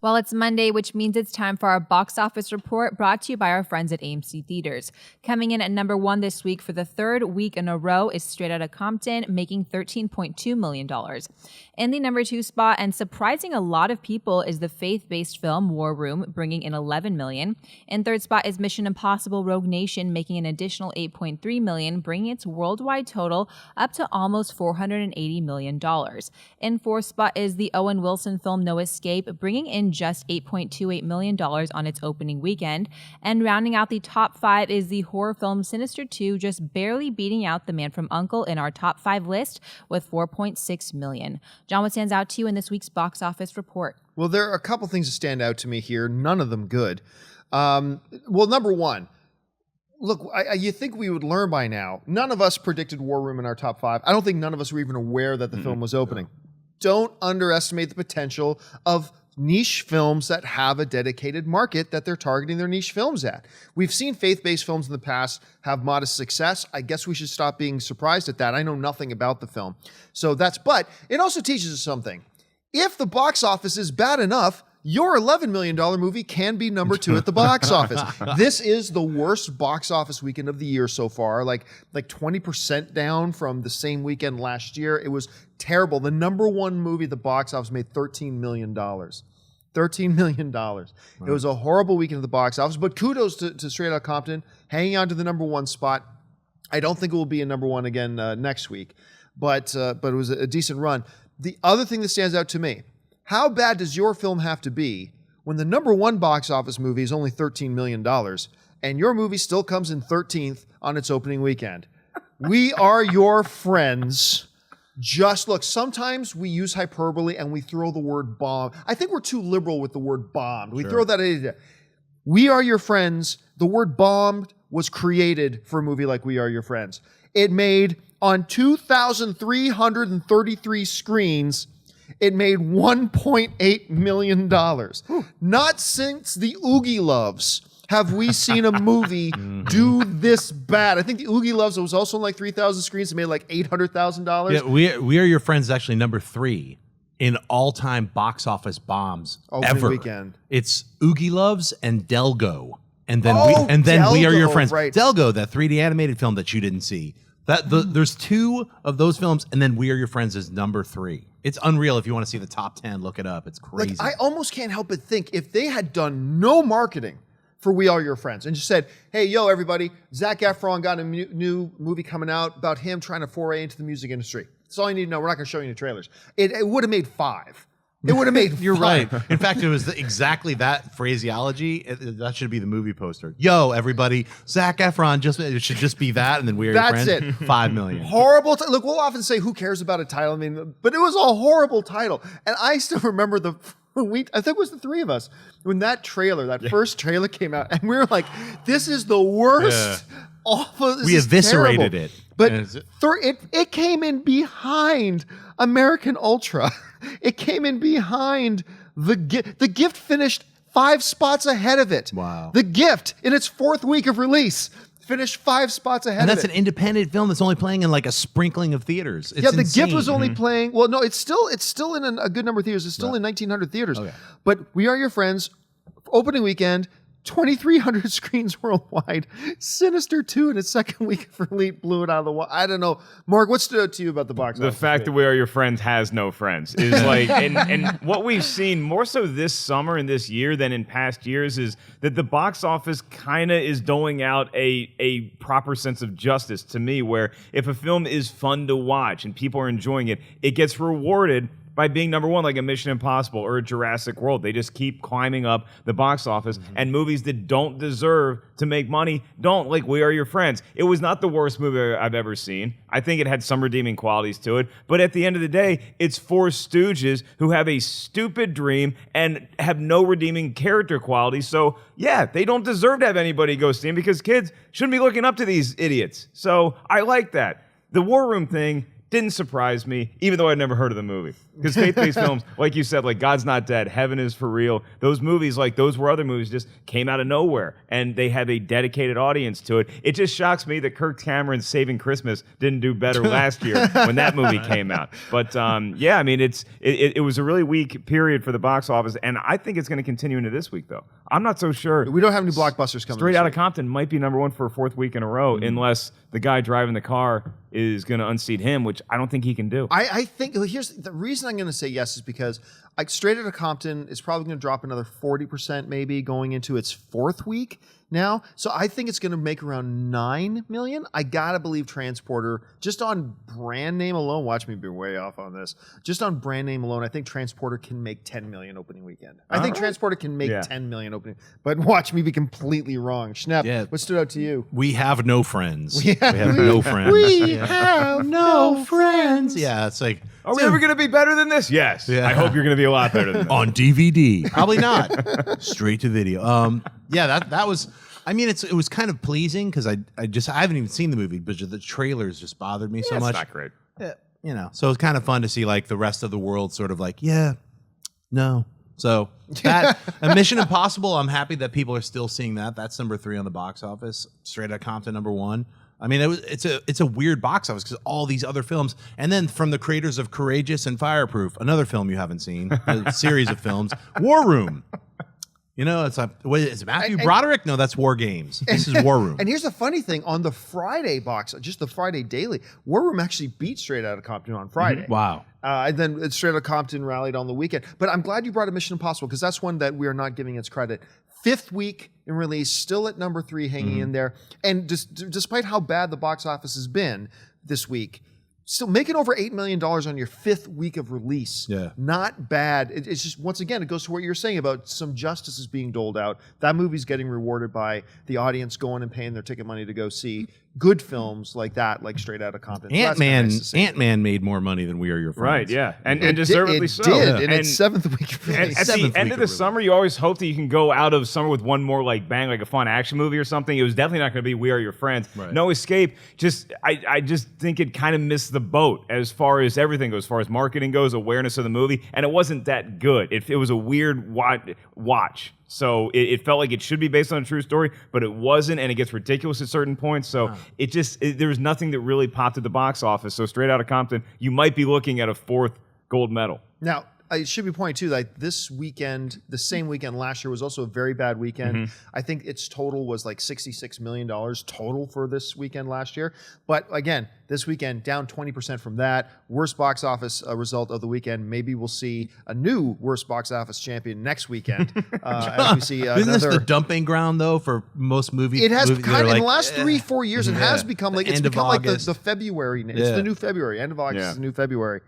Well, it's Monday, which means it's time for our box office report brought to you by our friends at AMC Theatres. Coming in at number 1 this week for the third week in a row is Straight Outta Compton, making $13.2 million. In the number 2 spot, and surprising a lot of people, is the faith-based film War Room, bringing in $11 million. In third spot is Mission Impossible Rogue Nation, making an additional $8.3 million, bringing its worldwide total up to almost $480 million. In fourth spot is the Owen Wilson film No Escape, bringing in just $8.28 million on its opening weekend. And rounding out the top 5 is the horror film Sinister 2, just barely beating out The Man from U.N.C.L.E. in our top 5 list with $4.6 million. John, what stands out to you in this week's box office report? Well, there are a couple things that stand out to me here, none of them good. Well, number 1, look, you think we would learn by now. None of us predicted War Room in our top 5. I don't think none of us were even aware that the film was opening. Don't underestimate the potential of niche films that have a dedicated market that they're targeting their niche films at. We've seen faith-based films in the past have modest success. I guess we should stop being surprised at that. I know nothing about the film. But it also teaches us something. If the box office is bad enough, your $11 million movie can be number 2 at the box office. This is the worst box office weekend of the year so far, like 20% down from the same weekend last year. It was terrible. The number 1 movie at the box office made $13 million. $13 million. Right. It was a horrible weekend at the box office, but kudos to Straight Outta Compton, hanging on to the number 1 spot. I don't think it will be a number 1 again next week, but it was a decent run. The other thing that stands out to me, how bad does your film have to be when the number 1 box office movie is only $13 million and your movie still comes in 13th on its opening weekend? We Are Your Friends. Just look, sometimes we use hyperbole and we throw the word bomb. I think we're too liberal with the word bombed. We throw that in. We Are Your Friends. The word bombed was created for a movie like We Are Your Friends. It made on 2,333 screens, it made $1.8 million. Not since the Oogie Loves have we seen a movie do this bad. I think the Oogie Loves, it was also on like 3,000 screens. It made like $800,000. Yeah, We Are Your Friends is actually number 3 in all-time box office bombs ever. Weekend. It's Oogie Loves and Delgo. And then, Delgo, We Are Your Friends. Right. Delgo, that 3D animated film that you didn't see. There's 2 of those films, and then We Are Your Friends is number 3. It's unreal. If you want to see the top 10, look it up. It's crazy. Like, I almost can't help but think if they had done no marketing for We Are Your Friends and just said, hey, yo, everybody, Zac Efron got a new movie coming out about him trying to foray into the music industry. That's all you need to know. We're not going to show you any trailers. It would have made 5. It would have made You're 5. right. In fact, it was exactly that phraseology. That should be the movie poster. Yo, everybody, Zac Efron, it should just be that, and then We Are Your Friends. That's it. $5 million. Horrible. Look, we'll often say, who cares about a title? I mean, but it was a horrible title. And I still remember I think it was the 3 of us, when that first trailer came out, and we were like, this is the worst. Yeah. Awful. We eviscerated it. But it came in behind American Ultra. It came in behind The Gift. The Gift finished 5 spots ahead of it. Wow. The Gift, in its 4th week of release, finished 5 spots ahead of it. And that's an independent film that's only playing in like a sprinkling of theaters. It's The insane. Gift was only playing. Well, no, it's still in a good number of theaters. It's still in 1,900 theaters. Okay. But We Are Your Friends, opening weekend, 2,300 screens worldwide. Sinister 2 in its 2nd week of release blew it out of the water. I don't know. Mark, what stood out to you about the box office? The fact that We Are Your Friends has no friends is like, and what we've seen more so this summer and this year than in past years is that the box office kind of is doling out a proper sense of justice to me, where if a film is fun to watch and people are enjoying it, it gets rewarded by being number 1, like a Mission Impossible or a Jurassic World. They just keep climbing up the box office, and movies that don't deserve to make money don't, like We Are Your Friends. It was not the worst movie I've ever seen. I think it had some redeeming qualities to it, but at the end of the day, it's 4 stooges who have a stupid dream and have no redeeming character qualities. So yeah, they don't deserve to have anybody go see them, because kids shouldn't be looking up to these idiots. So I like that. The War Room thing, Didn't surprise me, even though I'd never heard of the movie. Because faith-based films, like you said, like God's Not Dead, Heaven is for Real, those movies, like those were other movies, just came out of nowhere. And they have a dedicated audience to it. It just shocks me that Kirk Cameron's Saving Christmas didn't do better last year when that movie came out. But yeah, I mean, it was a really weak period for the box office. And I think it's going to continue into this week, though. I'm not so sure. We don't have any blockbusters coming. Straight Outta Compton might be number one for a fourth week in a row, unless the guy driving the car is going to unseat him, which I don't think he can do. I think here's the reason I'm going to say yes is because Straight Outta Compton is probably going to drop another 40% maybe going into its fourth week now. So I think it's going to make around 9 million. I got to believe Transporter, just on brand name alone, watch me be way off on this, just on brand name alone, I think Transporter can make 10 million opening weekend. I think Transporter can make 10 million opening, but watch me be completely wrong. Schnepp, what stood out to you? We have no friends. We have no friends. We have no friends. Yeah, it's like, are we ever going to be better than this? Yes. Yeah. I hope you're going to be a lot better than this. On DVD. Probably not. Straight to video. Yeah, that was, I mean, it was kind of pleasing because I haven't even seen the movie, but the trailers just bothered me so much. It's not great. Yeah, you know, so it's kind of fun to see like the rest of the world sort of like, yeah, no. So that Mission Impossible, I'm happy that people are still seeing that. That's number 3 on the box office. Straight Outta Compton, number 1. I mean, it's a weird box office because all these other films, and then from the creators of Courageous and Fireproof, another film you haven't seen, a series of films, War Room. You know, it's like, wait, is it Matthew Broderick? No, that's War Games. This is War Room. And here's the funny thing: on the Friday box, just the Friday daily, War Room actually beat Straight Outta Compton on Friday. Wow. And then Straight Outta Compton rallied on the weekend. But I'm glad you brought up Mission Impossible because that's one that we are not giving its credit. 5th week in release, still at number 3, hanging in there. And despite how bad the box office has been this week, still making over $8 million on your 5th week of release. Yeah. Not bad. It's just, once again, it goes to what you're saying about some justice is being doled out. That movie's getting rewarded by the audience going and paying their ticket money to go see good films like that, like Straight Outta Compton. Ant-Man made more money than We Are Your Friends. Right, yeah. And deservedly so. It did in its 7th week of release. At the end of the summer, you always hope that you can go out of summer with one more like bang, like a fun action movie or something. It was definitely not going to be We Are Your Friends. Right. No Escape. I just think it kind of missed the boat as far as everything goes, as far as marketing goes, awareness of the movie, and it wasn't that good. It was a weird watch. So it felt like it should be based on a true story, but it wasn't, and it gets ridiculous at certain points. So there was nothing that really popped at the box office. So Straight Outta Compton, you might be looking at a 4th gold medal. Now, it should be pointed too that this weekend, the same weekend last year, was also a very bad weekend. I think its total was like $66 million total for this weekend last year. But again, this weekend down 20% from that. Worst box office result of the weekend. Maybe we'll see a new worst box office champion next weekend. As we see Isn't this the dumping ground though for most movies? It has kind of in the last 3-4 years. It has become like it's become like the February. It's the new February. End of August is the new February.